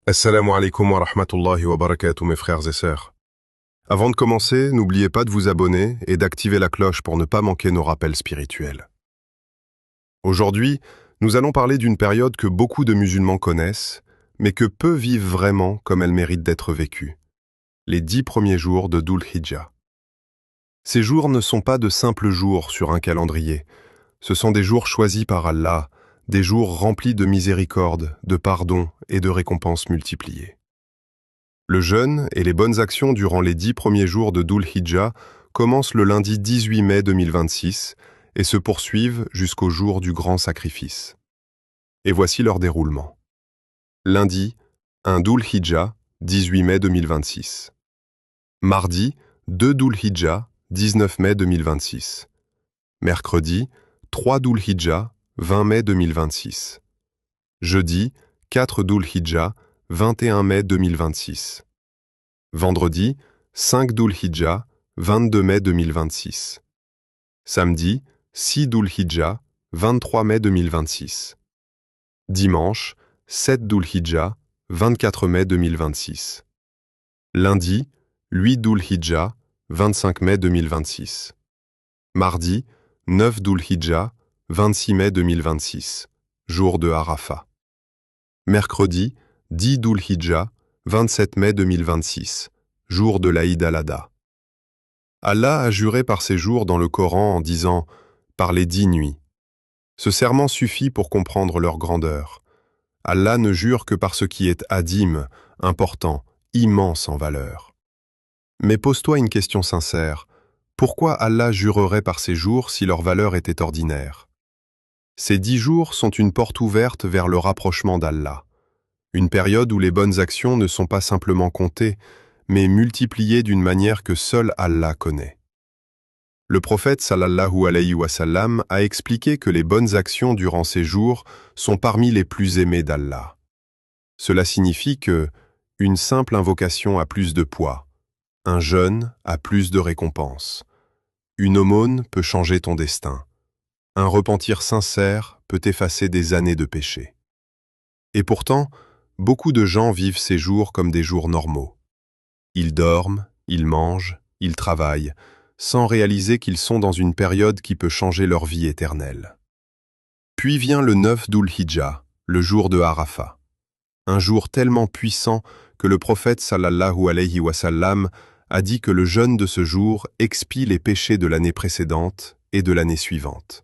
Assalamu alaikum wa rahmatullahi wa barakatuh, mes frères et sœurs. Avant de commencer, n'oubliez pas de vous abonner et d'activer la cloche pour ne pas manquer nos rappels spirituels. Aujourd'hui, nous allons parler d'une période que beaucoup de musulmans connaissent, mais que peu vivent vraiment comme elle mérite d'être vécue. Les 10 premiers jours de Dhul Hijjah. Ces jours ne sont pas de simples jours sur un calendrier. Ce sont des jours choisis par Allah, des jours remplis de miséricorde, de pardon et de récompenses multipliées. Le jeûne et les bonnes actions durant les 10 premiers jours de Dhul Hijjah commencent le lundi 18 mai 2026 et se poursuivent jusqu'au jour du grand sacrifice. Et voici leur déroulement. Lundi, 1 Dhul Hijjah, 18 mai 2026. Mardi, 2 Dhul Hijjah, 19 mai 2026. Mercredi, 3 Dhul Hijjah, 20 mai 2026. Jeudi, 4 Dhul Hijjah, 21 mai 2026. Vendredi, 5 Dhul Hijjah, 22 mai 2026. Samedi, 6 Dhul Hijjah, 23 mai 2026. Dimanche, 7 Dhul Hijjah, 24 mai 2026. Lundi, 8 Dhul Hijjah, 25 mai 2026. Mardi, 9 Dhul Hijjah, 26 mai 2026, jour de Arafat. Mercredi, 10 Dhul Hijjah, 27 mai 2026, jour de l'Aïd al-Adha. Allah a juré par ces jours dans le Coran en disant « par les 10 nuits ». Ce serment suffit pour comprendre leur grandeur. Allah ne jure que par ce qui est adim, important, immense en valeur. Mais pose-toi une question sincère. Pourquoi Allah jurerait par ces jours si leur valeur était ordinaire? Ces 10 jours sont une porte ouverte vers le rapprochement d'Allah. Une période où les bonnes actions ne sont pas simplement comptées, mais multipliées d'une manière que seul Allah connaît. Le prophète sallallahu alayhi wa sallam a expliqué que les bonnes actions durant ces jours sont parmi les plus aimées d'Allah. Cela signifie que une simple invocation a plus de poids, un jeûne a plus de récompense, une aumône peut changer ton destin. Un repentir sincère peut effacer des années de péché. Et pourtant, beaucoup de gens vivent ces jours comme des jours normaux. Ils dorment, ils mangent, ils travaillent, sans réaliser qu'ils sont dans une période qui peut changer leur vie éternelle. Puis vient le 9 Dhul Hijjah, le jour de Arafat. Un jour tellement puissant que le prophète sallallahu alayhi wa sallam a dit que le jeûne de ce jour expie les péchés de l'année précédente et de l'année suivante.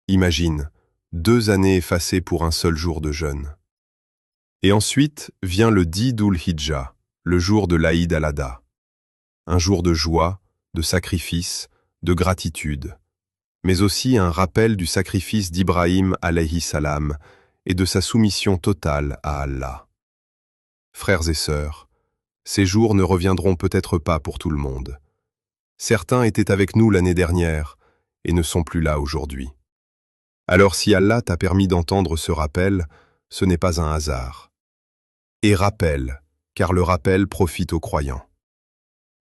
Imagine, 2 années effacées pour un seul jour de jeûne. Et ensuite vient le 10 Dhul Hijjah, le jour de l'Aïd al-Adha. Un jour de joie, de sacrifice, de gratitude, mais aussi un rappel du sacrifice d'Ibrahim alayhi salam et de sa soumission totale à Allah. Frères et sœurs, ces jours ne reviendront peut-être pas pour tout le monde. Certains étaient avec nous l'année dernière et ne sont plus là aujourd'hui. Alors si Allah t'a permis d'entendre ce rappel, ce n'est pas un hasard. Et rappelle, car le rappel profite aux croyants.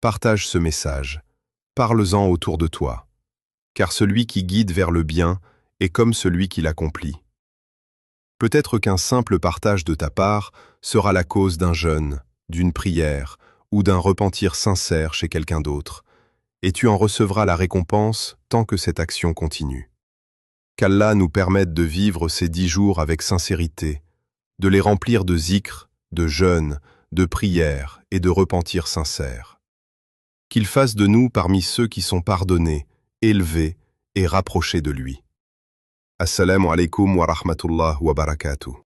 Partage ce message, parle-en autour de toi, car celui qui guide vers le bien est comme celui qui l'accomplit. Peut-être qu'un simple partage de ta part sera la cause d'un jeûne, d'une prière ou d'un repentir sincère chez quelqu'un d'autre, et tu en recevras la récompense tant que cette action continue. Qu'Allah nous permette de vivre ces 10 jours avec sincérité, de les remplir de zikr, de jeûne, de prière et de repentir sincère. Qu'il fasse de nous parmi ceux qui sont pardonnés, élevés et rapprochés de lui. Assalamu alaikum wa rahmatullah wa barakatuh.